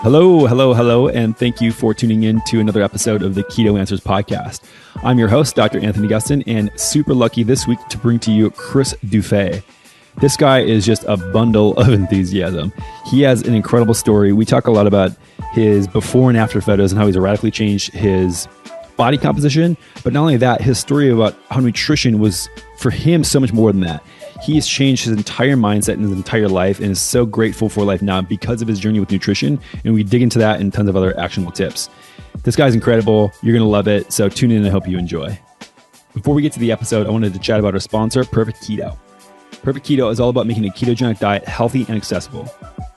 Hello, and thank you for tuning in to another episode of the Keto Answers podcast. I'm your host, Dr. Anthony Gustin, and super lucky this week to bring to you Chris Dufey. This guy is just a bundle of enthusiasm. He has an incredible story. We talk a lot about his before and after photos and how he's radically changed his body composition, but not only that, his story about how nutrition was, for him, so much more than that. He has changed his entire mindset and his entire life and is so grateful for life now because of his journey with nutrition. And we dig into that and tons of other actionable tips. This guy's incredible. You're going to love it. So tune in and I hope you enjoy. Before we get to the episode, I wanted to chat about our sponsor, Perfect Keto. Perfect Keto is all about making a ketogenic diet healthy and accessible.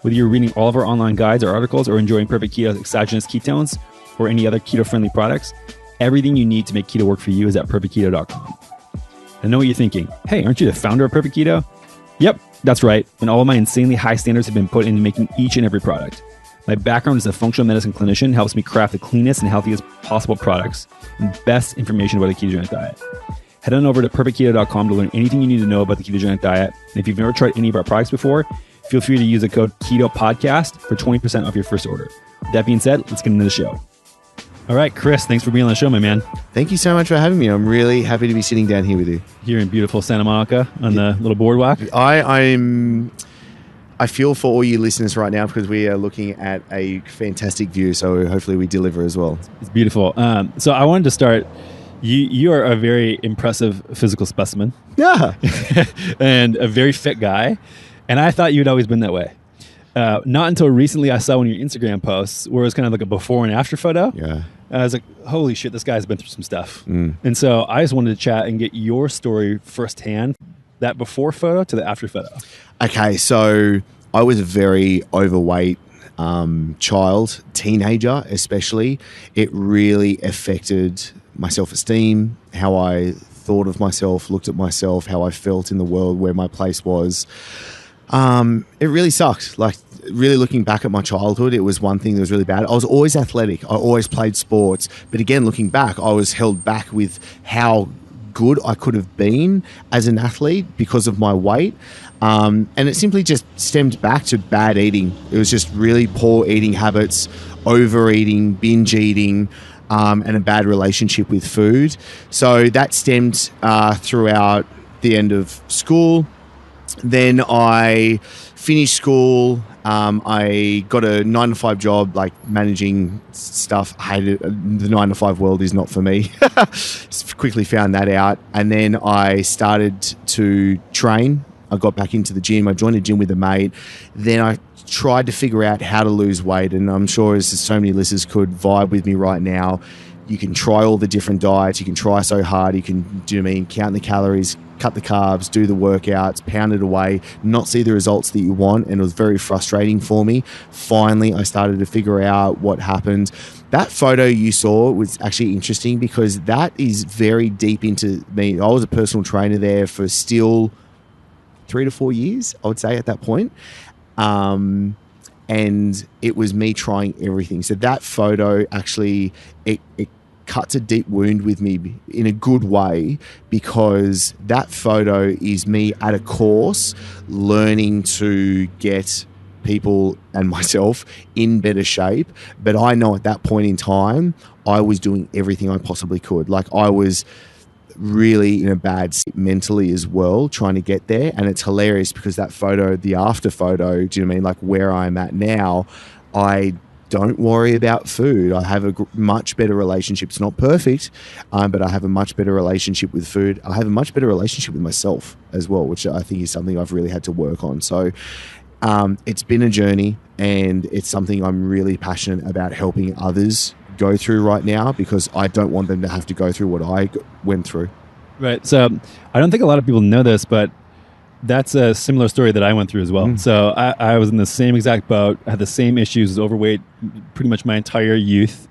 Whether you're reading all of our online guides or articles or enjoying Perfect Keto's exogenous ketones or any other keto-friendly products, everything you need to make keto work for you is at perfectketo.com. I know what you're thinking. Hey, aren't you the founder of Perfect Keto? Yep, that's right. And all of my insanely high standards have been put into making each and every product. My background as a functional medicine clinician helps me craft the cleanest and healthiest possible products and best information about a ketogenic diet. Head on over to perfectketo.com to learn anything you need to know about the ketogenic diet. And if you've never tried any of our products before, feel free to use the code KETOPODCAST for 20% off your first order. With that being said, let's get into the show. All right, Chris, thanks for being on the show, my man. Thank you so much for having me. I'm really happy to be sitting down here with you. Here in beautiful Santa Monica on the little boardwalk. I feel for all you listeners right now because we are looking at a fantastic view, so hopefully we deliver as well. It's beautiful. So I wanted to start, you are a very impressive physical specimen. Yeah. And a very fit guy. And I thought you'd always been that way. Not until recently I saw one of your Instagram posts where it was kind of like a before and after photo. Yeah. I was like, holy shit, this guy's been through some stuff. And so I just wanted to chat and get your story firsthand, that before photo to the after photo. Okay, so I was a very overweight child, teenager especially. It really affected my self-esteem, how I thought of myself, looked at myself, how I felt in the world, where my place was. It really sucked. Like, really looking back at my childhood, it was one thing that was really bad. I was always athletic. I always played sports. But again, looking back, I was held back with how good I could have been as an athlete because of my weight. And it simply just stemmed back to bad eating. It was just really poor eating habits, overeating, binge eating, and a bad relationship with food. So that stemmed throughout the end of school. Then I finished school. I got a 9-to-5 job, like managing stuff. I hated it. The 9-to-5 world is not for me. Just quickly found that out. And then I started to train. I got back into the gym. I joined a gym with a mate. Then I tried to figure out how to lose weight. And I'm sure as so many listeners could vibe with me right now. You can try all the different diets. You can try so hard. You can, count the calories, cut the carbs, do the workouts, pound it away, not see the results that you want. And it was very frustrating for me. Finally, I started to figure out what happened. That photo you saw was actually interesting because that is very deep into me. I was a personal trainer there for still 3 to 4 years, I would say, at that point. And it was me trying everything. So that photo actually, it cuts a deep wound with me in a good way because that photo is me at a course learning to get people and myself in better shape. But I know at that point in time, I was doing everything I possibly could. Like, I was really in a bad state mentally as well, trying to get there. And it's hilarious because that photo, the after photo, do you know what I mean? Like, where I'm at now, I don't worry about food. I have a much better relationship. It's not perfect, but I have a much better relationship with food. I have a much better relationship with myself as well, which I think is something I've really had to work on. So it's been a journey, and it's something I'm really passionate about helping others go through right now because I don't want them to have to go through what I went through. Right. So I don't think a lot of people know this, but that's a similar story that I went through as well. So I was in the same exact boat. I had the same issues, was overweight pretty much my entire youth.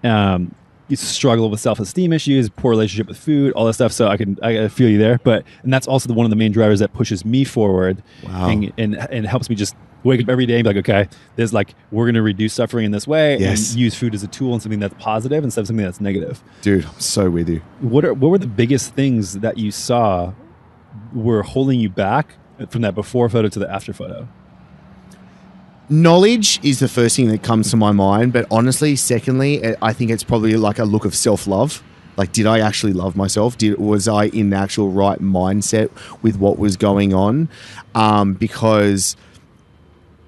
Used to struggle with self-esteem issues, poor relationship with food, all that stuff. So I feel you there. And that's also one of the main drivers that pushes me forward. Wow. and helps me just wake up every day and be like, okay, there's we're going to reduce suffering in this way. Yes. And use food as a tool and something that's positive instead of something that's negative. Dude, I'm so with you. What were the biggest things that you saw were holding you back from that before photo to the after photo? Knowledge is the first thing that comes to my mind, but honestly, secondly, I think it's probably like a look of self-love. Like, did I actually love myself? Was I in the actual right mindset with what was going on? Because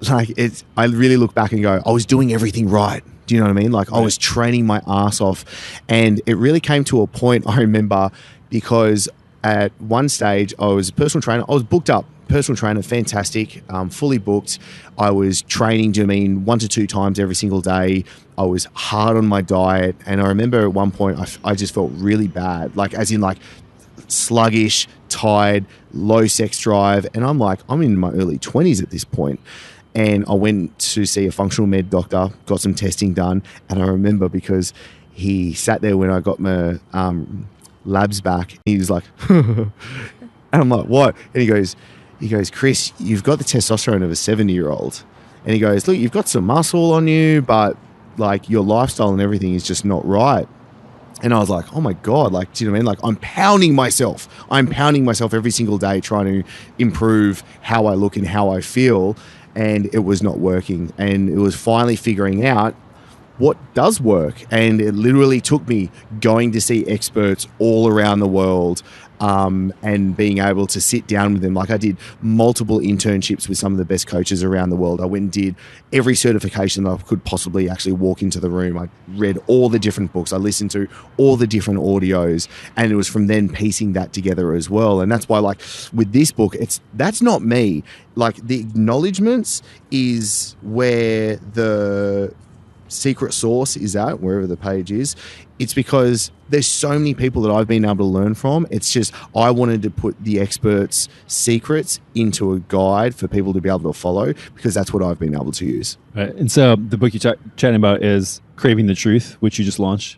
like I really look back and go, I was doing everything right. Do you know what I mean? Like I was training my ass off, and it really came to a point, I remember, because at one stage I was a personal trainer. I was booked up. Personal trainer, fantastic, fully booked. I was training, 1 to 2 times every single day. I was hard on my diet. And I remember at one point, I just felt really bad, like as in like sluggish, tired, low sex drive. And I'm like, I'm in my early 20s at this point. And I went to see a functional med doctor, got some testing done. And I remember because he sat there when I got my labs back. He was like, and I'm like, what? And he goes, Chris, you've got the testosterone of a 70-year-old. And he goes, look, you've got some muscle on you, but like your lifestyle and everything is just not right. And I was like, oh my God, like, do you know what I mean? Like I'm pounding myself every single day trying to improve how I look and how I feel. And it was not working. And it was finally figuring out what does work. And it literally took me going to see experts all around the world, and being able to sit down with them. Like I did multiple internships with some of the best coaches around the world. I went and did every certification that I could possibly actually walk into the room. I read all the different books. I listened to all the different audios, and it was from then piecing that together as well. And that's why, like with this book, that's not me. Like the acknowledgements is where the secret sauce is at, wherever the page is. It's because there's so many people that I've been able to learn from. It's just I wanted to put the experts' secrets into a guide for people to be able to follow, because that's what I've been able to use. Right. And so the book you're chatting about is Craving the Truth, which you just launched.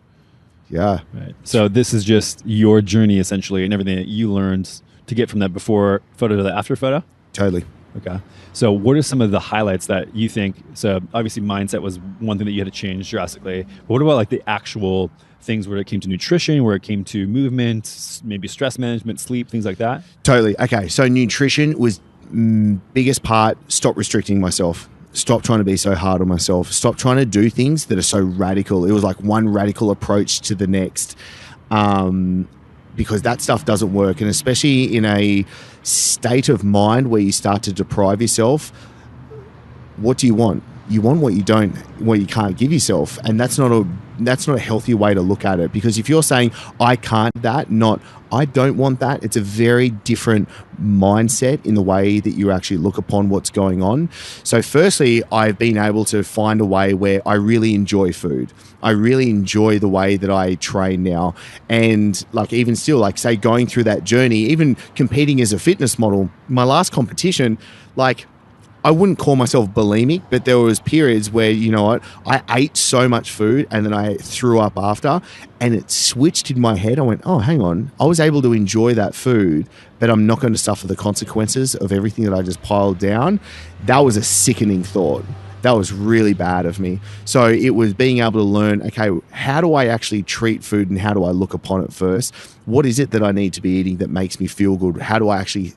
Yeah. Right. So this is just your journey essentially, and everything that you learned to get from that before photo to the after photo? Totally. Okay. So what are some of the highlights that you think, so obviously mindset was one thing that you had to change drastically, but what about like the actual things where it came to nutrition, where it came to movement, maybe stress management, sleep, things like that? Totally. Okay. So nutrition was biggest part. Stop restricting myself. Stop trying to be so hard on myself. Stop trying to do things that are so radical. It was like one radical approach to the next. Because that stuff doesn't work. And especially in a state of mind where you start to deprive yourself, what do you want? You want what you can't give yourself. And that's not a healthy way to look at it. Because if you're saying, I can't that, not I don't want that, it's a very different mindset in the way that you actually look upon what's going on. So firstly, I've been able to find a way where I really enjoy food. I really enjoy the way that I train now. And like even still, like say going through that journey, even competing as a fitness model, my last competition, like I wouldn't call myself bulimic, but there was periods where, you know what, I ate so much food and then I threw up after, and it switched in my head. I went, oh, hang on. I was able to enjoy that food, but I'm not going to suffer the consequences of everything that I just piled down. That was a sickening thought. That was really bad of me. So it was being able to learn, okay, how do I actually treat food and how do I look upon it first? What is it that I need to be eating that makes me feel good? How do I actually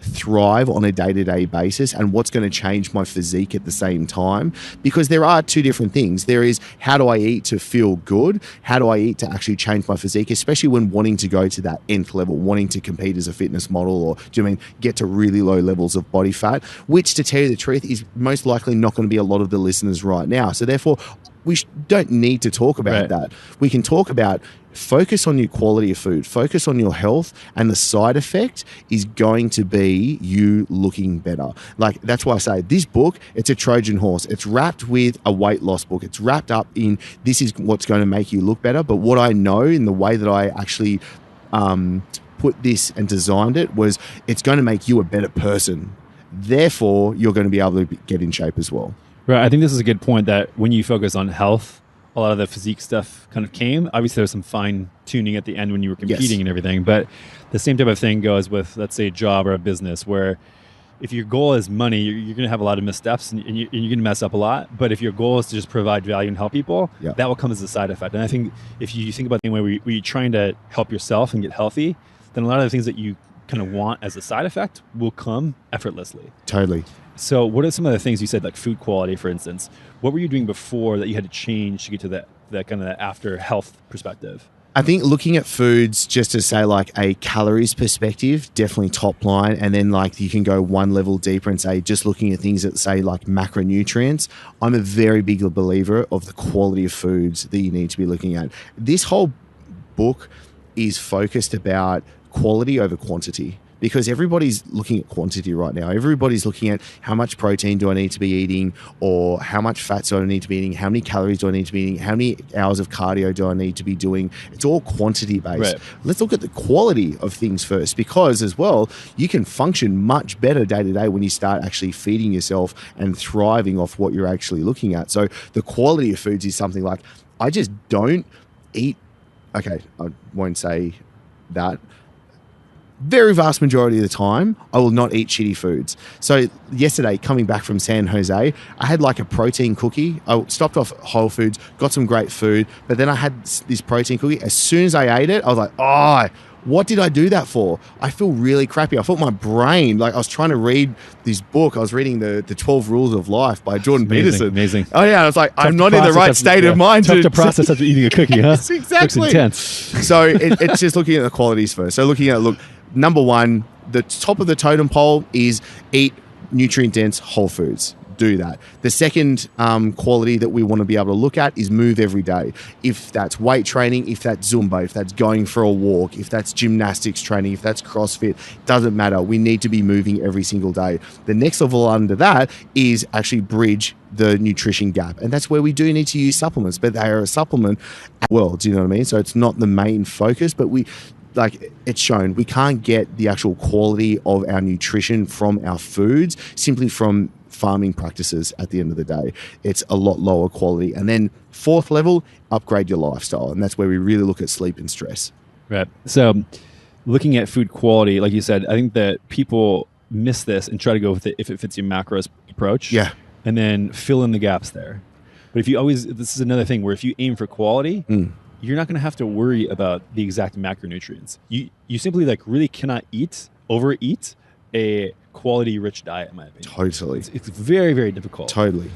thrive on a day-to-day basis, and what's going to change my physique at the same time? Because there are two different things. There is, how do I eat to feel good? How do I eat to actually change my physique, especially when wanting to go to that nth level, wanting to compete as a fitness model, or do you mean get to really low levels of body fat, which, to tell you the truth, is most likely not going to be a lot of the listeners right now. So therefore, we don't need to talk about that. We can talk about focus on your quality of food, focus on your health, and the side effect is going to be you looking better. Like, that's why I say this book, it's a Trojan horse. It's wrapped with a weight loss book. It's wrapped up in this is what's going to make you look better. But what I know in the way that I actually put this and designed it was it's going to make you a better person. Therefore, you're going to be able to get in shape as well. Right. I think this is a good point that when you focus on health, a lot of the physique stuff kind of came. Obviously, there was some fine tuning at the end when you were competing and everything. But the same type of thing goes with, let's say, a job or a business, where if your goal is money, you're going to have a lot of missteps and you're going to mess up a lot. But if your goal is to just provide value and help people, that will come as a side effect. And I think if you think about the way where you're trying to help yourself and get healthy, then a lot of the things that you kind of want as a side effect will come effortlessly. Totally. So what are some of the things you said, like food quality, for instance? What were you doing before that you had to change to get to that kind of after health perspective? I think looking at foods just to say like a calories perspective, definitely top line. And then like you can go one level deeper and say just looking at things that say like macronutrients. I'm a very big believer of the quality of foods that you need to be looking at. This whole book is focused about quality over quantity, because everybody's looking at quantity right now. Everybody's looking at how much protein do I need to be eating, or how much fats do I need to be eating, how many calories do I need to be eating, how many hours of cardio do I need to be doing. It's all quantity based. Right. Let's look at the quality of things first, because as well, you can function much better day to day when you start actually feeding yourself and thriving off what you're actually looking at. So the quality of foods is something like, I just don't eat, okay, I won't say that. Very vast majority of the time, I will not eat shitty foods. So yesterday, coming back from San Jose, I had like a protein cookie. I stopped off Whole Foods, got some great food, but then I had this protein cookie. As soon as I ate it, I was like, oh, what did I do that for? I feel really crappy. I felt my brain, like I was trying to read this book. I was reading the 12 Rules of Life by Jordan Peterson. Amazing. Oh yeah, I was like, I'm not in the right state of mind. Tough to process after eating a cookie, huh? Yes, exactly. Looks intense. So it's just looking at the qualities first. So looking at, number one, the top of the totem pole is eat nutrient-dense whole foods. Do that. The second quality that we want to be able to look at is move every day. If that's weight training, if that's Zumba, if that's going for a walk, if that's gymnastics training, if that's CrossFit, doesn't matter. We need to be moving every single day. The next level under that is actually bridge the nutrition gap. And that's where we do need to use supplements, but they are a supplement as well. Do you know what I mean? So it's not the main focus, but it's shown we can't get the actual quality of our nutrition from our foods simply from farming practices. At the end of the day, it's a lot lower quality. And then fourth level, upgrade your lifestyle. And that's where we really look at sleep and stress. Right. So looking at food quality, like you said, I think that people miss this and try to go with it if it fits your macros approach. Yeah. And then fill in the gaps there. But if you always, this is another thing where if you aim for quality, you're not going to have to worry about the exact macronutrients. You simply really cannot overeat a quality rich diet, in my opinion. Totally. It's very, very difficult. Totally.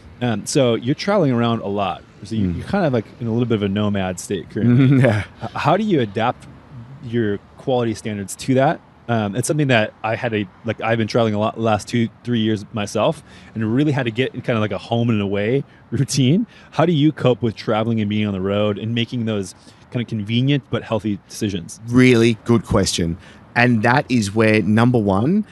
So you're traveling around a lot. So you're kind of in a little bit of a nomad state currently. Yeah. How do you adapt your quality standards to that? It's something that I had I've been traveling a lot the last 2-3 years myself, and really had to get in kind of a home and away routine. How do you cope with traveling and being on the road and making those kind of convenient but healthy decisions? Really good question. And that is where, number one,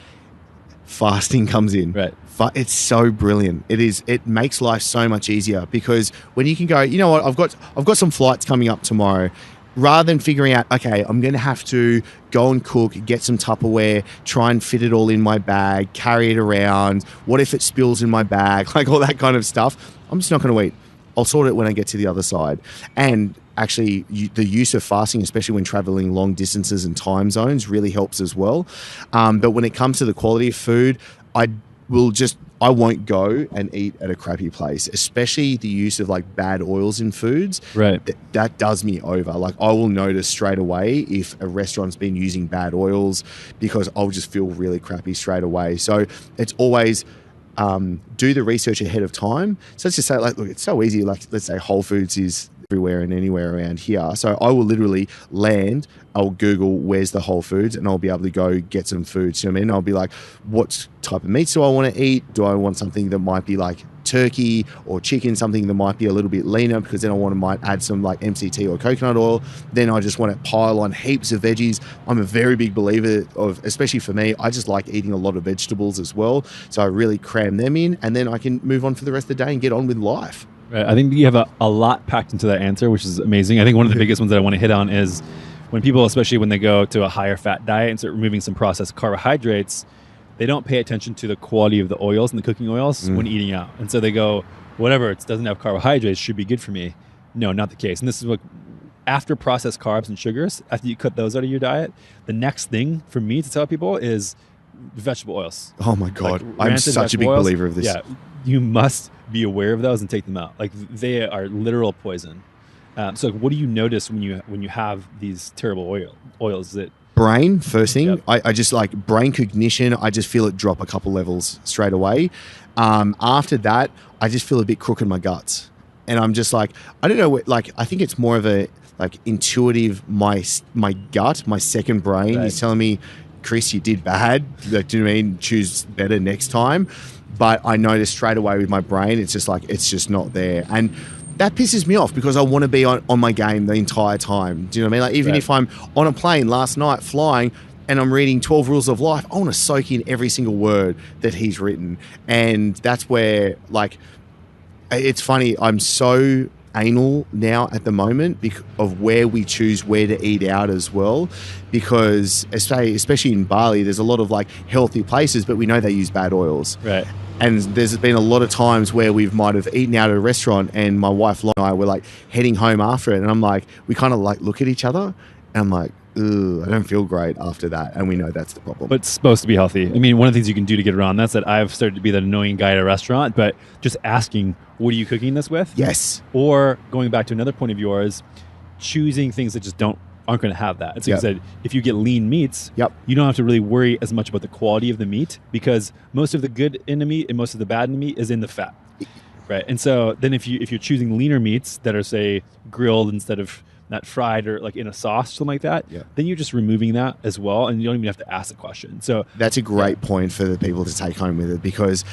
fasting comes in. Right. It's so brilliant. It makes life so much easier, because when you can go, you know what, I've got some flights coming up tomorrow. Rather than figuring out, okay, I'm going to have to go and cook, get some Tupperware, try and fit it all in my bag, carry it around. What if it spills in my bag? All that kind of stuff. I'm just not going to eat. I'll sort it when I get to the other side. And actually, the use of fasting, especially when traveling long distances and time zones, really helps as well. But when it comes to the quality of food, I won't go and eat at a crappy place, especially the use of bad oils in foods. Right. That does me over. I will notice straight away if a restaurant's been using bad oils, because I'll just feel really crappy straight away. So it's always do the research ahead of time. So let's just say, look, it's so easy. Let's say Whole Foods is everywhere and anywhere around here. So I will literally land, I'll Google where's the Whole Foods, and I'll be able to go get some food. So I'll be like, what type of meats do I want to eat? Do I want something that might be turkey or chicken, something that might be a little bit leaner, because then I might add some MCT or coconut oil. Then I just want to pile on heaps of veggies. I'm a very big believer of, especially for me, I just like eating a lot of vegetables as well. So I really cram them in, and then I can move on for the rest of the day and get on with life. Right. I think you have a lot packed into that answer, which is amazing. I think one of the biggest ones that I want to hit on is when people, especially when they go to a higher fat diet and start removing some processed carbohydrates, they don't pay attention to the quality of the oils and the cooking oils when eating out. And so they go, whatever, it doesn't have carbohydrates, should be good for me. No, not the case. And this is what, after processed carbs and sugars, after you cut those out of your diet, the next thing for me to tell people is vegetable oils. Oh my God. I'm such a big believer of this. Yeah, you must be aware of those and take them out. They are literal poison. So what do you notice when you have these terrible oils? Is it Brain, first thing. I just like brain cognition. I just feel it drop a couple levels straight away. After that, I just feel a bit crook in my guts. And I'm just like, I don't know what, like, I think it's more of a like intuitive, my gut, my second brain is telling me, Chris, you did bad. Like, do you know what I mean? Choose better next time. But I notice straight away with my brain, it's just like, it's just not there. And that pisses me off because I want to be on my game the entire time. Do you know what I mean? Like, even if I'm on a plane last night flying and I'm reading 12 Rules of Life, I want to soak in every single word that he's written. And that's where, like, it's funny. I'm so anal now at the moment of where we choose where to eat out as well, because especially in Bali, there's a lot of like healthy places, but we know they use bad oils. Right. And there's been a lot of times where we might have eaten out at a restaurant and my wife and I were like heading home after it. And I'm like, we kind of like look at each other and I'm like, ugh, I don't feel great after that. And we know that's the problem. But it's supposed to be healthy. I mean, one of the things you can do to get around that's that I've started to be that annoying guy at a restaurant, but just asking, what are you cooking this with? Yes. Or going back to another point of yours, choosing things that just aren't going to have that. And so you said, if you get lean meats, you don't have to really worry as much about the quality of the meat because most of the good in the meat and most of the bad in the meat is in the fat. Right. And so then if you're choosing leaner meats that are, say, grilled instead of not fried or like in a sauce, something like that, then you're just removing that as well. And you don't even have to ask the question. So that's a great point for the people to take home with it, because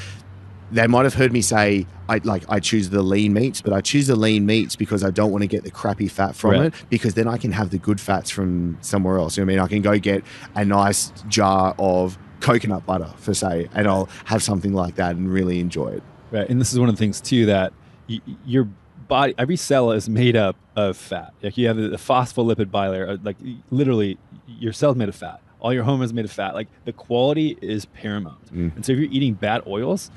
they might have heard me say, I choose the lean meats, but I choose the lean meats because I don't want to get the crappy fat from it, because then I can have the good fats from somewhere else. You know what I mean? I can go get a nice jar of coconut butter, for say, and I'll have something like that and really enjoy it. Right. And this is one of the things too, that your body, every cell is made up of fat. Like you have the phospholipid bilayer, like literally your cell's made of fat. All your hormones made of fat. Like the quality is paramount. And so if you're eating bad oils,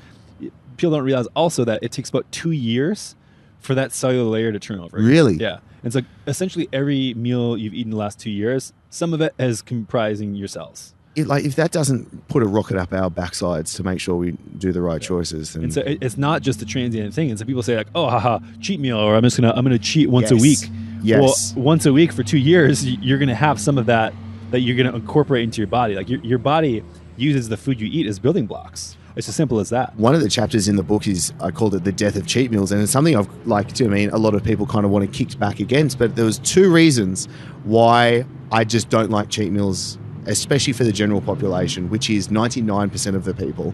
people don't realize also that it takes about 2 years for that cellular layer to turn over. Really? Yeah. And so essentially every meal you've eaten the last 2 years, some of it is comprising your cells. If that doesn't put a rocket up our backsides to make sure we do the right choices, then... And so it's not just a transient thing. And so people say like, oh, haha, cheat meal, or I'm gonna cheat once a week. Yes. Well, once a week for 2 years, you're gonna have some of that you're gonna incorporate into your body. Like your body uses the food you eat as building blocks. It's as simple as that. One of the chapters in the book is, I called it the death of cheat meals, and it's something I've a lot of people kind of want to kick back against, but there was 2 reasons why I just don't like cheat meals, especially for the general population, which is 99% of the people.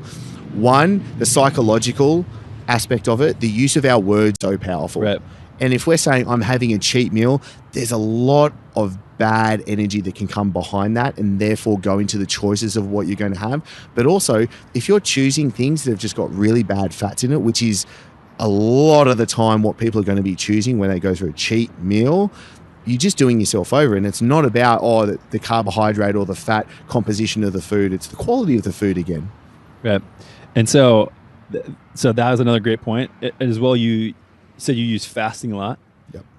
One, the psychological aspect of it, the use of our words so powerful. Right. And if we're saying I'm having a cheat meal, there's a lot of bad energy that can come behind that and therefore go into the choices of what you're going to have. But also, if you're choosing things that have just got really bad fats in it, which is a lot of the time what people are going to be choosing when they go through a cheat meal, you're just doing yourself over. And it's not about, the carbohydrate or the fat composition of the food. It's the quality of the food again. Right. And so that was another great point. As well, you said you use fasting a lot,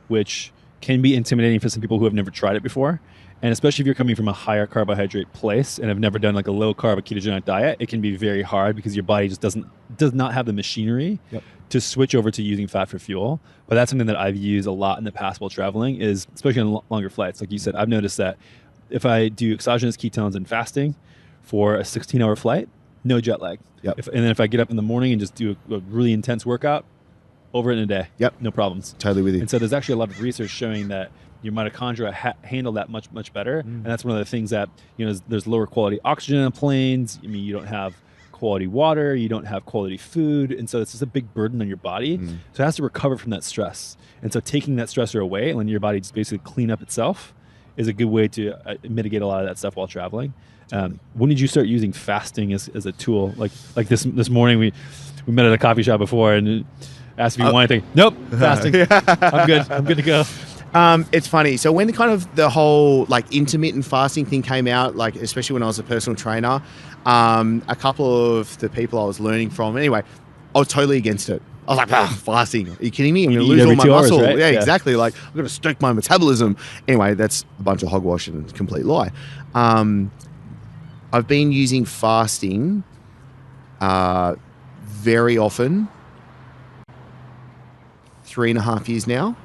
which can be intimidating for some people who have never tried it before. And especially if you're coming from a higher carbohydrate place and have never done like a low carb, a ketogenic diet, it can be very hard because your body just does not have the machinery to switch over to using fat for fuel. But that's something that I've used a lot in the past while traveling, is especially on longer flights. Like you said, I've noticed that if I do exogenous ketones and fasting for a 16-hour flight, no jet lag. And then if I get up in the morning and just do a really intense workout, over it in a day. No problems. Totally with you. And so there's actually a lot of research showing that your mitochondria handle that much, much better. And that's one of the things that, there's lower quality oxygen on planes. I mean, you don't have quality water, you don't have quality food. And so it's just a big burden on your body. So it has to recover from that stress. And so taking that stressor away and letting your body just basically clean up itself is a good way to mitigate a lot of that stuff while traveling. When did you start using fasting as a tool? Like this morning, we met at a coffee shop before and asked if you want anything. Nope, fasting. I'm good to go. It's funny. So when kind of the whole like intermittent fasting thing came out, like especially when I was a personal trainer, a couple of the people I was learning from, anyway, I was totally against it. I was like, fasting. Are you kidding me? I'm going to lose all my muscle. Hours, right? Yeah, exactly. Like I'm going to stoke my metabolism. Anyway, that's a bunch of hogwash and a complete lie. I've been using fasting very often. 3.5 years now.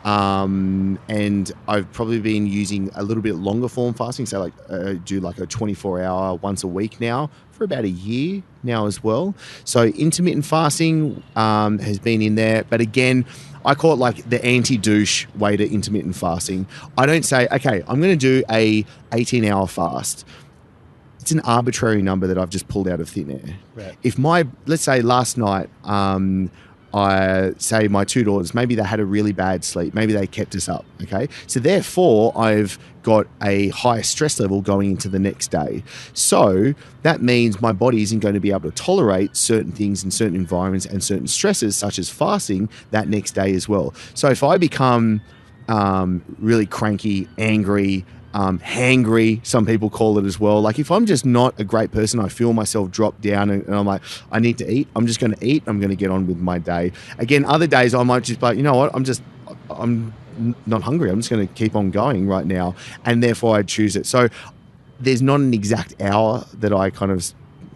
And I've probably been using a little bit longer form fasting, so do like a 24-hour once a week now for about a year now as well. So intermittent fasting has been in there, but again, I call it like the anti-douche way to intermittent fasting. I don't say, okay, I'm going to do a 18-hour fast. It's an arbitrary number that I've just pulled out of thin air. Right. If let's say last night, I say my two daughters, maybe they had a really bad sleep. Maybe they kept us up, okay? So therefore, I've got a higher stress level going into the next day. So that means my body isn't going to be able to tolerate certain things in certain environments and certain stresses, such as fasting, that next day as well. So if I become really cranky, angry, hangry, some people call it as well. Like if I'm just not a great person, I feel myself drop down and I'm like, I need to eat. I'm just going to eat. I'm going to get on with my day. Again, other days I might just be like, you know what? I'm not hungry. I'm just going to keep on going right now. And therefore I choose it. So there's not an exact hour that I kind of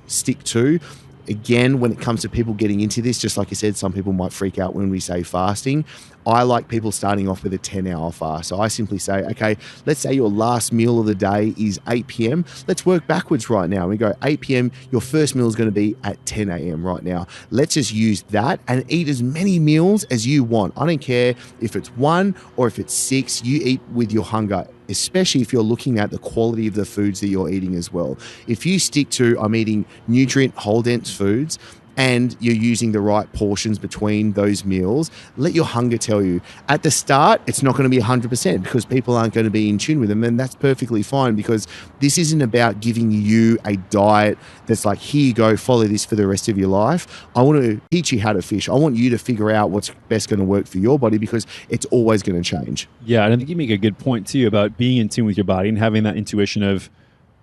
stick to. Again, when it comes to people getting into this, just like I said, some people might freak out when we say fasting. I like people starting off with a 10-hour fast. So I simply say, okay, let's say your last meal of the day is 8 p.m. Let's work backwards right now. We go 8 p.m. Your first meal is going to be at 10 a.m. right now. Let's just use that and eat as many meals as you want. I don't care if it's 1 or if it's 6. You eat with your hunger, especially if you're looking at the quality of the foods that you're eating as well. If you stick to, I'm eating nutrient whole dense foods, and you're using the right portions between those meals, let your hunger tell you. At the start, it's not going to be 100% because people aren't going to be in tune with them, and that's perfectly fine because this isn't about giving you a diet that's like, here you go, follow this for the rest of your life. I want to teach you how to fish. I want you to figure out what's best going to work for your body because it's always going to change. Yeah, and I think you make a good point too about being in tune with your body and having that intuition of,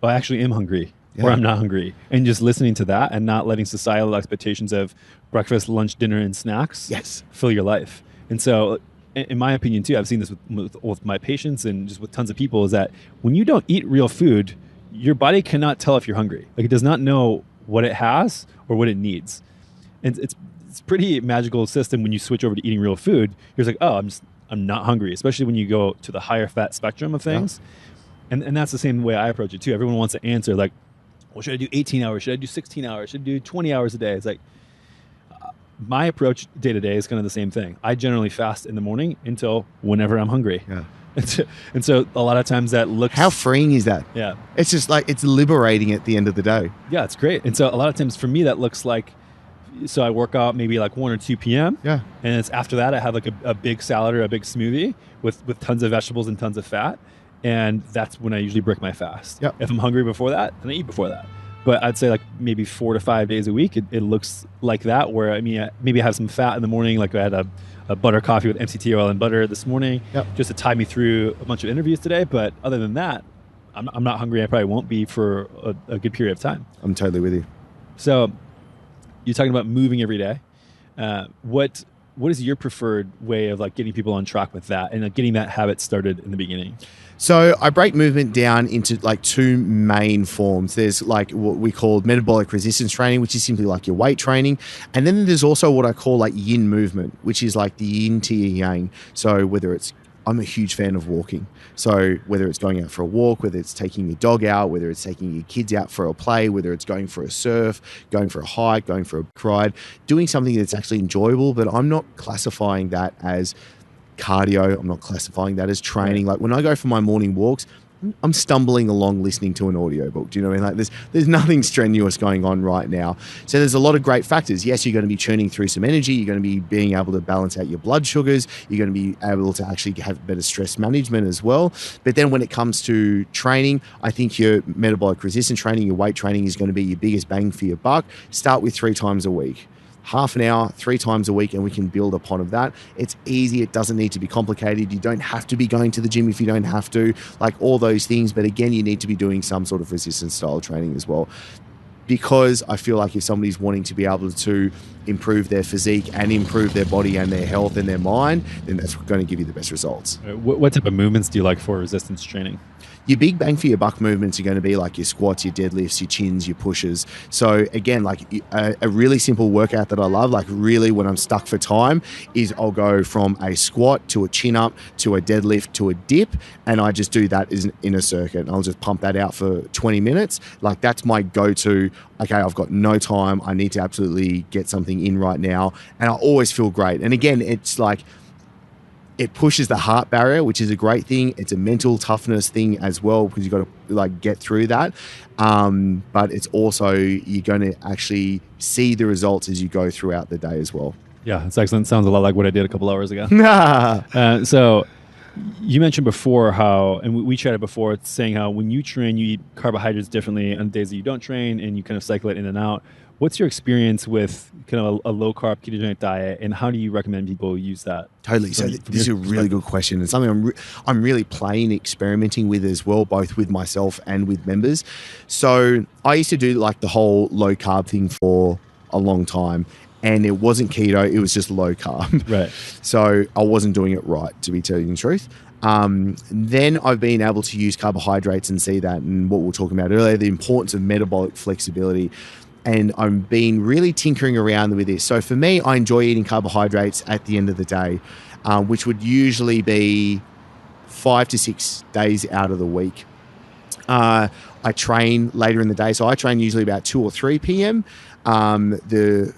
oh, I actually am hungry. Yeah. Or I'm not hungry, and just listening to that and not letting societal expectations of breakfast, lunch, dinner, and snacks fill your life. And so, in my opinion too, I've seen this with my patients and just with tons of people, is that when you don't eat real food, your body cannot tell if you're hungry. Like it does not know what it has or what it needs. And it's pretty magical system when you switch over to eating real food. You're just like, oh, I'm not hungry, especially when you go to the higher fat spectrum of things. Yeah. And that's the same way I approach it too. Everyone wants to answer like, well, should I do 18 hours? Should I do 16 hours? Should I do 20 hours a day? It's like my approach day to day is kind of the same thing. I generally fast in the morning until whenever I'm hungry. Yeah. And so a lot of times that looks... How freeing is that? Yeah. It's just like, it's liberating at the end of the day. Yeah, it's great. And so a lot of times for me, that looks like, so I work out maybe like 1 or 2 p.m. Yeah. And it's after that, I have like a big salad or a big smoothie with tons of vegetables and tons of fat. And that's when I usually break my fast. Yep. If I'm hungry before that, then I eat before that. But I'd say like maybe 4 to 5 days a week, it looks like that, where I mean, maybe I have some fat in the morning. Like I had a butter coffee with MCT oil and butter this morning, just to tie me through a bunch of interviews today. But other than that, I'm not hungry. I probably won't be for a good period of time. I'm totally with you. So you're talking about moving every day. What is your preferred way of like getting people on track with that and getting that habit started in the beginning? So I break movement down into like 2 main forms. There's like what we call metabolic resistance training, which is simply like your weight training. And then there's also what I call like yin movement, which is like the yin to your yang. So I'm a huge fan of walking. So whether it's going out for a walk, whether it's taking your dog out, whether it's taking your kids out for a play, whether it's going for a surf, going for a hike, going for a bike ride, doing something that's actually enjoyable, but I'm not classifying that as cardio. I'm not classifying that as training. Like when I go for my morning walks, I'm stumbling along listening to an audiobook. Do you know what I mean? Like there's nothing strenuous going on right now. So there's a lot of great factors. Yes, you're going to be churning through some energy. You're going to be being able to balance out your blood sugars. You're going to be able to actually have better stress management as well. But then when it comes to training, I think your metabolic resistance training, your weight training is going to be your biggest bang for your buck. Start with 3 times a week. Half an hour, 3 times a week, and we can build upon of that. It's easy. It doesn't need to be complicated. You don't have to be going to the gym if you don't have to, like all those things. But again, you need to be doing some sort of resistance style training as well. Because I feel like if somebody's wanting to be able to improve their physique and improve their body and their health and their mind, then that's going to give you the best results. What type of movements do you like for resistance training? Your big bang for your buck movements are going to be like your squats, your deadlifts, your chins, your pushes. So again, like a really simple workout that I love, like really when I'm stuck for time, is I'll go from a squat to a chin up to a deadlift to a dip, and I just do that in a circuit. I'll just pump that out for 20 minutes. Like that's my go-to. Okay, I've got no time. I need to absolutely get something in right now. And I always feel great. And again, it's like, it pushes the heart barrier, which is a great thing. It's a mental toughness thing as well, because you've got to like get through that. But it's also, you're going to actually see the results as you go throughout the day as well. Yeah, it's excellent. Sounds a lot like what I did a couple hours ago. So you mentioned before how, and we chatted before, it's saying how when you train, you eat carbohydrates differently on days that you don't train, and you kind of cycle it in and out. What's your experience with kind of a low-carb ketogenic diet, and how do you recommend people use that? Totally. So this is a really good question, and something I'm really playing, experimenting with as well, both with myself and with members. So I used to do like the whole low-carb thing for a long time, and it wasn't keto, it was just low-carb. Right. So I wasn't doing it right, to be telling you the truth. Then I've been able to use carbohydrates and see that, and what we were talking about earlier, the importance of metabolic flexibility. And I'm been really tinkering around with this. So for me, I enjoy eating carbohydrates at the end of the day, which would usually be 5 to 6 days out of the week. I train later in the day. So I train usually about 2 or 3 p.m. The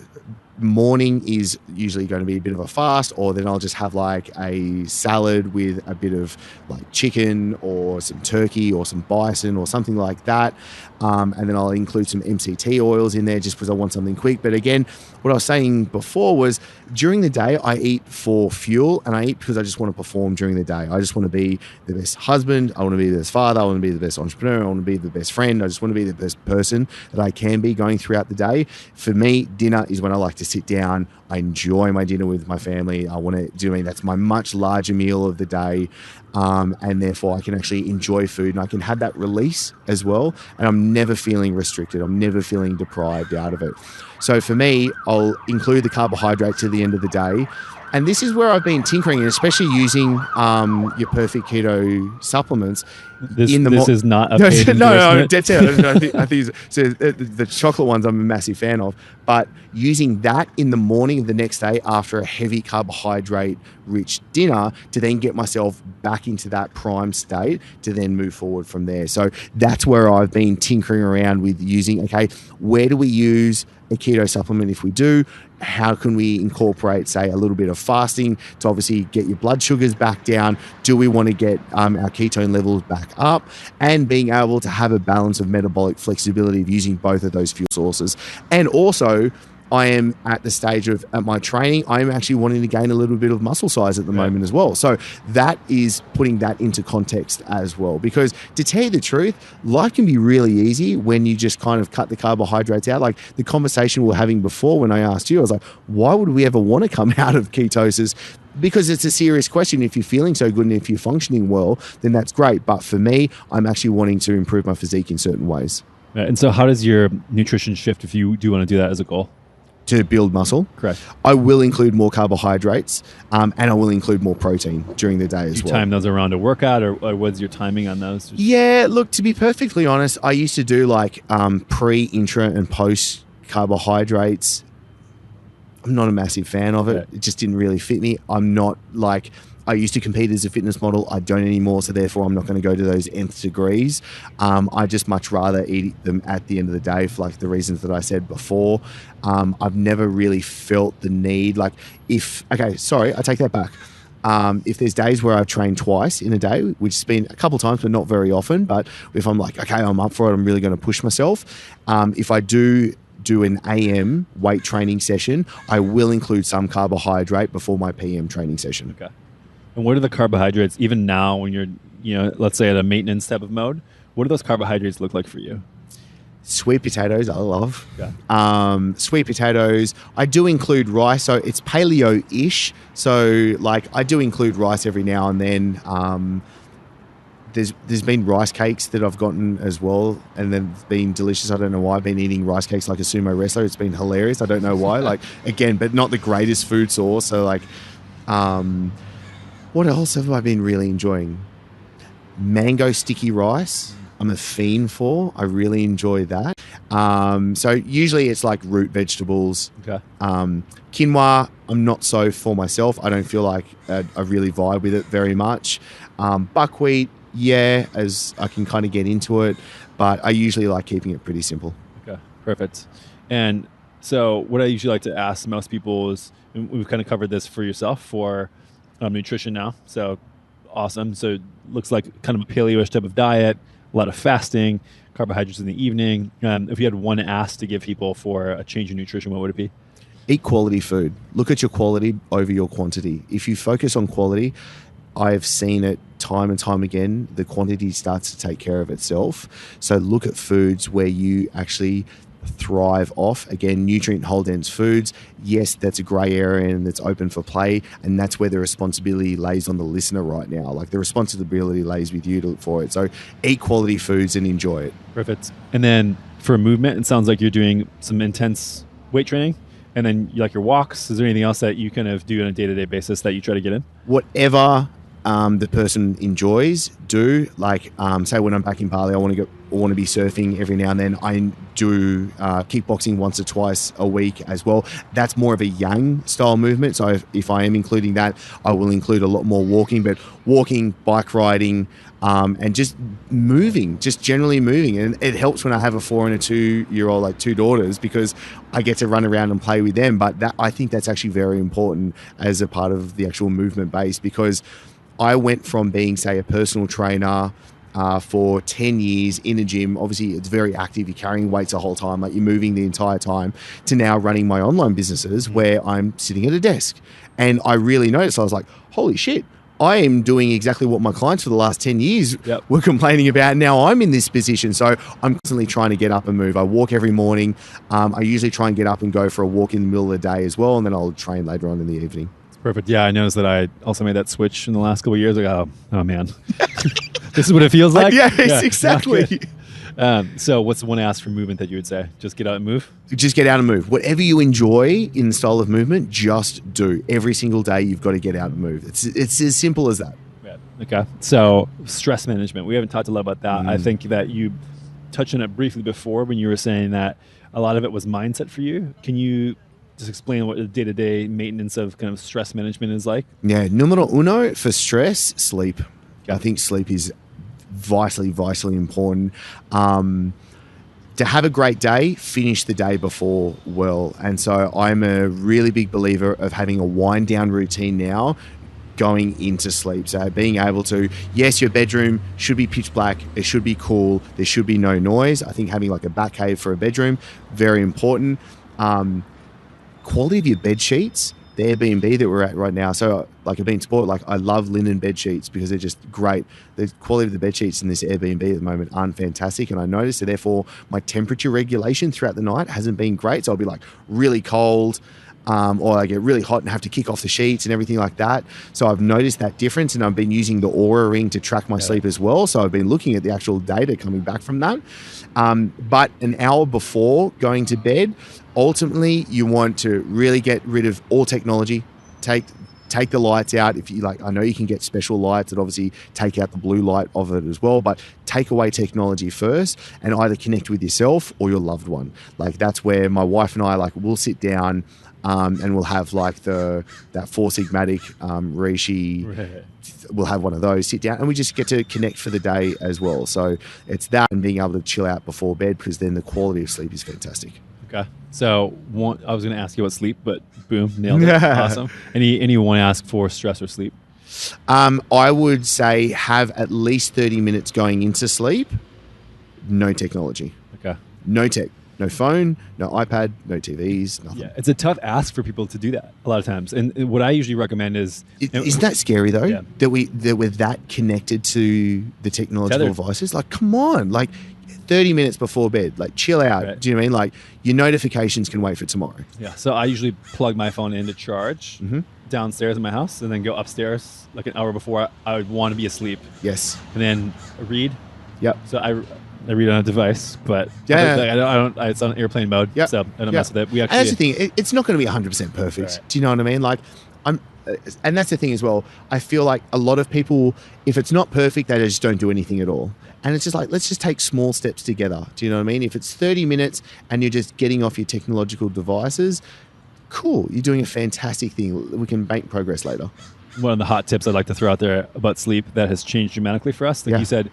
morning is usually going to be a bit of a fast, or then I'll just have like a salad with a bit of like chicken or some turkey or some bison or something like that. And then I'll include some MCT oils in there just because I want something quick. But again, what I was saying before was during the day, I eat for fuel, and I eat because I just want to perform during the day. I just want to be the best husband. I want to be the best father. I want to be the best entrepreneur. I want to be the best friend. I just want to be the best person that I can be going throughout the day. For me, dinner is when I like to sit down. I enjoy my dinner with my family. I want to do, that's my much larger meal of the day. And therefore I can actually enjoy food, and I can have that release as well. And I'm never feeling restricted. I'm never feeling deprived out of it. So for me, I'll include the carbohydrates at the end of the day. And this is where I've been tinkering, and especially using your Perfect Keto supplements. This is not a paid endorsement. No, that's it. I think so the chocolate ones I'm a massive fan of. But using that in the morning of the next day after a heavy carbohydrate-rich dinner to then get myself back into that prime state to then move forward from there. So that's where I've been tinkering around with using, okay, where do we use a keto supplement if we do? How can we incorporate, say, a little bit of fasting to obviously get your blood sugars back down? Do we want to get our ketone levels back up? And being able to have a balance of metabolic flexibility of using both of those fuel sources. And also, I am at the stage of, at my training, I'm actually wanting to gain a little bit of muscle size at the moment as well. So that is putting that into context as well. Because to tell you the truth, life can be really easy when you just kind of cut the carbohydrates out. Like the conversation we were having before when I asked you, I was like, why would we ever want to come out of ketosis? Because it's a serious question. If you're feeling so good and if you're functioning well, then that's great. But for me, I'm actually wanting to improve my physique in certain ways. And so how does your nutrition shift if you do want to do that as a goal? To build muscle. Correct. I will include more carbohydrates and I will include more protein during the day as well. Do you time those around a workout, or what's your timing on those? Yeah, look, to be perfectly honest, I used to do like pre, intra, and post carbohydrates. I'm not a massive fan of it. Right. It just didn't really fit me. I'm not like... I used to compete as a fitness model. I don't anymore, so therefore I'm not going to go to those nth degrees. I just much rather eat them at the end of the day for like the reasons that I said before. I've never really felt the need. Like I take that back. If there's days where I've trained twice in a day, which has been a couple times, but not very often, but if I'm like, okay, I'm up for it, I'm really going to push myself. If I do an AM weight training session, I will include some carbohydrate before my PM training session. Okay. And what are the carbohydrates, even now when you're, let's say at a maintenance type of mode, what do those carbohydrates look like for you? Sweet potatoes, I love. Yeah. Sweet potatoes. I do include rice, so it's paleo-ish. So like I do include rice every now and then. there's been rice cakes that I've gotten as well, and they've been delicious. I don't know why. I've been eating rice cakes like a sumo wrestler. It's been hilarious. I don't know why. Like, again, but not the greatest food source. So like, what else have I been really enjoying? Mango sticky rice. I'm a fiend for. I really enjoy that. So usually it's like root vegetables. Okay. Quinoa, I'm not so for myself. I don't feel like I really vibe with it very much. Buckwheat, yeah, as I can kind of get into it, but I usually like keeping it pretty simple. Okay, perfect. And so what I usually like to ask most people is, and we've kind of covered this for yourself for nutrition now. So awesome. So it looks like kind of a paleo-ish type of diet, a lot of fasting, carbohydrates in the evening. If you had one ask to give people for a change in nutrition, what would it be? Eat quality food. Look at your quality over your quantity. If you focus on quality, I've seen it time and time again, the quantity starts to take care of itself. So look at foods where you actually thrive off. Again, nutrient whole dense foods. Yes, that's a grey area and it's open for play. And that's where the responsibility lays on the listener right now. Like the responsibility lays with you for it. So eat quality foods and enjoy it. Perfect. And then for movement, it sounds like you're doing some intense weight training. And then you like your walks. Is there anything else that you kind of do on a day-to-day basis that you try to get in? Whatever the person enjoys, do. Like, say when I'm back in Bali, I want to be surfing every now and then. I do kickboxing once or twice a week as well. That's more of a yang style movement. So if I am including that, I will include a lot more walking, but walking, bike riding, and just moving, just generally moving. And it helps when I have a 4 and a 2-year-old, like 2 daughters, because I get to run around and play with them. But I think that's actually very important as a part of the actual movement base, because I went from being, say, a personal trainer for 10 years in a gym. Obviously, it's very active. You're carrying weights the whole time, like you're moving the entire time, to now running my online businesses where I'm sitting at a desk. And I really noticed, I was like, holy shit, I am doing exactly what my clients for the last 10 years were complaining about. Now I'm in this position. So I'm constantly trying to get up and move. I walk every morning. I usually try and get up and go for a walk in the middle of the day as well. And then I'll train later on in the evening. Perfect. Yeah, I noticed that I also made that switch in the last couple of years. Like, oh man, this is what it feels like. Yeah, exactly. So what's the one ask for movement that you would say? Just get out and move? Just get out and move. Whatever you enjoy in the style of movement, just do. Every single day, you've got to get out and move. It's as simple as that. Yeah. Okay. So stress management. We haven't talked a lot about that. I think that you touched on it briefly before when you were saying that a lot of it was mindset for you. Can you just explain what the day-to-day maintenance of kind of stress management is like? Yeah, numero uno for stress, sleep. Okay. I think sleep is vitally important. To have a great day, finish the day before well. And so I'm a really big believer of having a wind down routine now going into sleep. So being able to, yes, your bedroom should be pitch black. It should be cool. There should be no noise. I think having like a bat cave for a bedroom, very important. Quality of your bed sheets, the Airbnb that we're at right now. So like I've been sport, like I love linen bed sheets because they're just great. The quality of the bed sheets in this Airbnb at the moment aren't fantastic. And I noticed that therefore my temperature regulation throughout the night hasn't been great. So I'll be like really cold, or I get really hot and have to kick off the sheets and everything like that. So I've noticed that difference, and I've been using the Aura Ring to track my sleep as well. So I've been looking at the actual data coming back from that. But an hour before going to bed, ultimately you want to really get rid of all technology. Take the lights out. If you like, I know you can get special lights that obviously take out the blue light of it as well, but take away technology first and either connect with yourself or your loved one. Like that's where my wife and I, like, we'll sit down and we'll have like that Four Sigmatic Reishi. Right. We'll have one of those, sit down, and we just get to connect for the day as well. So it's that and being able to chill out before bed, because then the quality of sleep is fantastic. Okay. So I was going to ask you about sleep, but boom, nailed it. Awesome. Anyone ask for stress or sleep? I would say have at least 30 minutes going into sleep. No technology. Okay. No tech. No phone, no iPad, no TVs, nothing. Yeah, it's a tough ask for people to do that a lot of times. And what I usually recommend is... Isn't that scary, though? That we're that connected to the technological devices? Like, come on. Like, 30 minutes before bed. Like, chill out. Right. Do you know what I mean? Like, your notifications can wait for tomorrow. Yeah. So I usually plug my phone in to charge downstairs in my house and then go upstairs like an hour before I would want to be asleep. Yes. And then read. Yep. So I read on a device, but Yeah. I don't, it's on airplane mode. Yep. So I don't mess with it. We and actually, that's the thing. It's not going to be 100% perfect. Right. Do you know what I mean? Like, and that's the thing as well. I feel like a lot of people, if it's not perfect, they just don't do anything at all. And it's just like, let's just take small steps together. Do you know what I mean? If it's 30 minutes and you're just getting off your technological devices, cool. You're doing a fantastic thing. We can make progress later. one of the hot tips I'd like to throw out there about sleep that has changed dramatically for us. Like you said,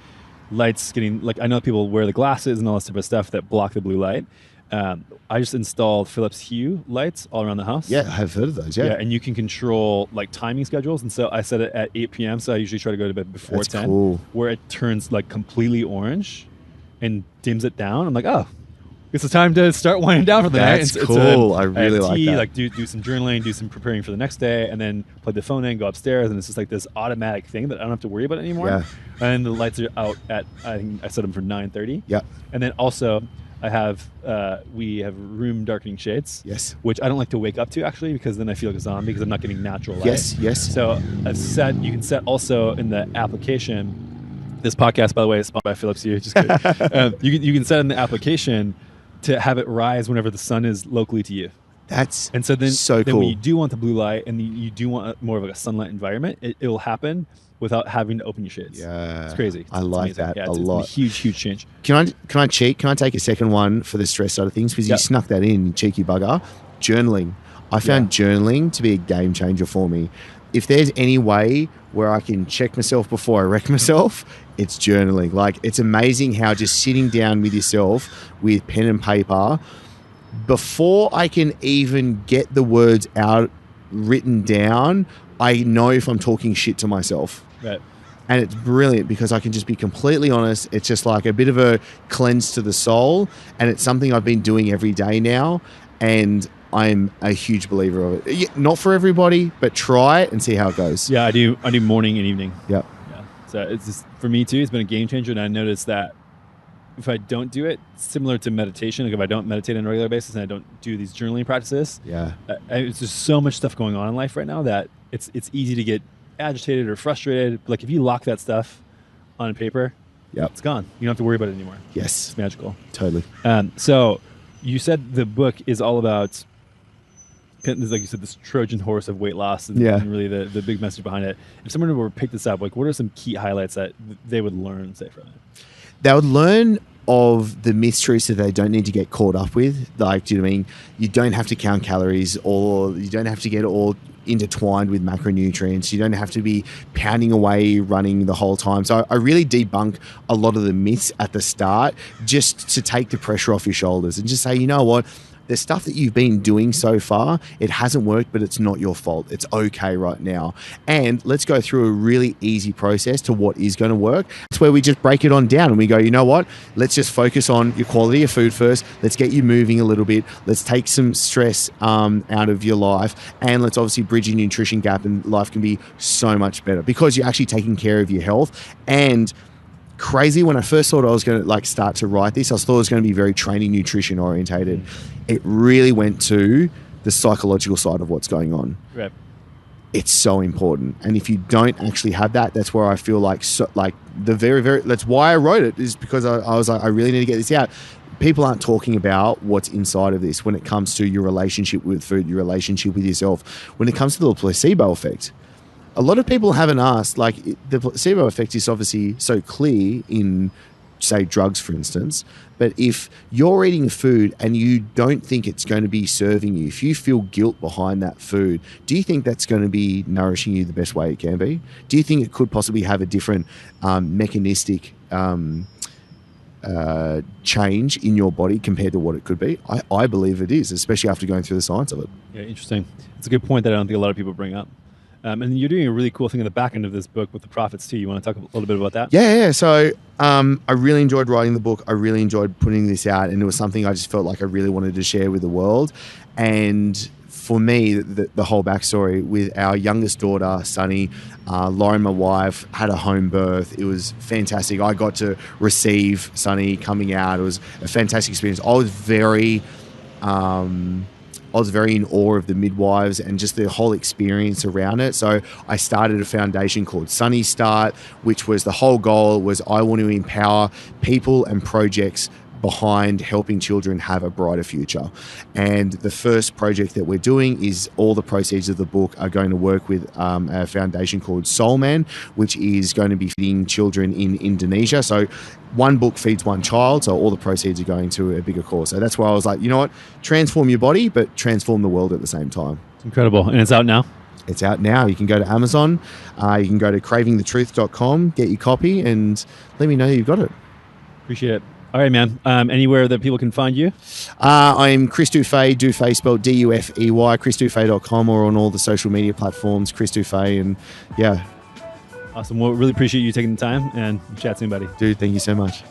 lights getting, like, I know people wear the glasses and all this type of stuff that block the blue light. I just installed Philips Hue lights all around the house. Yeah, I've heard of those. Yeah. And you can control like timing schedules. And so I set it at 8 p.m. So I usually try to go to bed before That's 10, cool. where it turns like completely orange and dims it down. I'm like, oh, it's the time to start winding down for the night. That's cool. I really like that. Like do some journaling, do some preparing for the next day, and then plug the phone in, go upstairs, and it's just like this automatic thing that I don't have to worry about anymore. Yeah. And the lights are out at, I think I set them for 9:30. Yeah. And then also I have we have room darkening shades. Yes. Which I don't like to wake up to actually, because then I feel like a zombie because I'm not getting natural light. Yes. So I've set, you can set also in the application. This podcast, by the way, is sponsored by Philips Hue. Just kidding. You can set in the application to have it rise whenever the sun is locally to you. That's And so then, so then cool. when you do want the blue light and you do want more of like a sunlight environment, it will happen without having to open your shades. Yeah. It's crazy. I like that a it's lot. a huge change. Can I cheat? Can I take a second one for the stress side of things? Because you snuck that in, cheeky bugger. Journaling. I found journaling to be a game changer for me. If there's any way where I can check myself before I wreck myself, it's journaling. Like, it's amazing how just sitting down with yourself with pen and paper, before I can even get the words out written down, I know if I'm talking shit to myself. Right. And it's brilliant because I can just be completely honest. It's just like a bit of a cleanse to the soul. And it's something I've been doing every day now. And I'm a huge believer of it. Not for everybody, but try it and see how it goes. Yeah, I do morning and evening. Yep. Yeah. So it's just, for me too, it's been a game changer. And I noticed that if I don't do it, similar to meditation, like if I don't meditate on a regular basis and I don't do these journaling practices, it's just so much stuff going on in life right now that it's easy to get agitated or frustrated. Like if you lock that stuff on paper, it's gone. You don't have to worry about it anymore. Yes. It's magical. Totally. So you said the book is all about, like you said, this Trojan horse of weight loss and really the big message behind it. If someone were to pick this up, like what are some key highlights that they would learn, say, from it? They would learn of the mysteries that they don't need to get caught up with. Like, do you know what I mean? You don't have to count calories, or you don't have to get all intertwined with macronutrients. You don't have to be pounding away running the whole time. So I really debunk a lot of the myths at the start, just to take the pressure off your shoulders and just say, you know what? The stuff that you've been doing so far, it hasn't worked, but it's not your fault. It's okay right now. And let's go through a really easy process to what is going to work. It's where we just break it on down and we go, you know what? Let's just focus on your quality of food first. Let's get you moving a little bit. Let's take some stress out of your life. And let's obviously bridge your nutrition gap, and life can be so much better because you're actually taking care of your health. And crazy, when I first thought I was going to start to write this, I thought it was going to be very training nutrition orientated. It really went to the psychological side of what's going on. Right. It's so important. And if you don't actually have that, that's where I feel like that's why I wrote it, is because I was like, I really need to get this out. People aren't talking about what's inside of this when it comes to your relationship with food, your relationship with yourself. When it comes to the placebo effect, a lot of people haven't asked, like, the placebo effect is obviously so clear in, say, drugs, for instance. But if you're eating food and you don't think it's going to be serving you, if you feel guilt behind that food, do you think that's going to be nourishing you the best way it can be? Do you think it could possibly have a different mechanistic change in your body compared to what it could be? I believe it is, especially after going through the science of it. Yeah, interesting. It's a good point that I don't think a lot of people bring up. And you're doing a really cool thing in the back end of this book with the profits too. You want to talk a little bit about that? Yeah. So I really enjoyed writing the book. I really enjoyed putting this out, and it was something I just felt like I really wanted to share with the world. And for me, the whole backstory with our youngest daughter, Sunny, Lauren, my wife, had a home birth. It was fantastic. I got to receive Sunny coming out. It was a fantastic experience. I was very in awe of the midwives and just the whole experience around it. So I started a foundation called Sunny Start, which was the whole goal was I want to empower people and projects behind helping children have a brighter future. And the first project that we're doing is all the proceeds of the book are going to work with a foundation called Soul Man, which is going to be feeding children in Indonesia. So one book feeds one child, so all the proceeds are going to a bigger cause. So that's why I was like, you know what, transform your body, but transform the world at the same time. It's incredible. And it's out now? It's out now. You can go to Amazon. You can go to cravingthetruth.com, get your copy, and let me know you've got it. Appreciate it. All right, man. Anywhere that people can find you? I'm Chris Dufey, Dufey spelled Dufey, chrisdufey.com, or on all the social media platforms, Chris Dufey, and yeah. Awesome. Well, really appreciate you taking the time, and chat soon, buddy. Dude, thank you so much.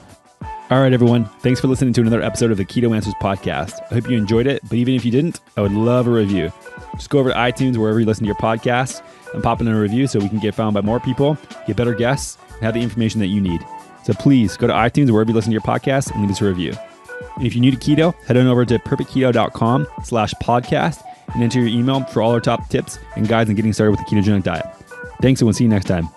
All right, everyone. Thanks for listening to another episode of the Keto Answers podcast. I hope you enjoyed it, but even if you didn't, I would love a review. Just go over to iTunes, wherever you listen to your podcasts, and pop in a review so we can get found by more people, get better guests, and have the information that you need. So please go to iTunes or wherever you listen to your podcast and leave us a review. And if you're new to keto, head on over to perfectketo.com/podcast and enter your email for all our top tips and guides on getting started with the ketogenic diet. Thanks, and we'll see you next time.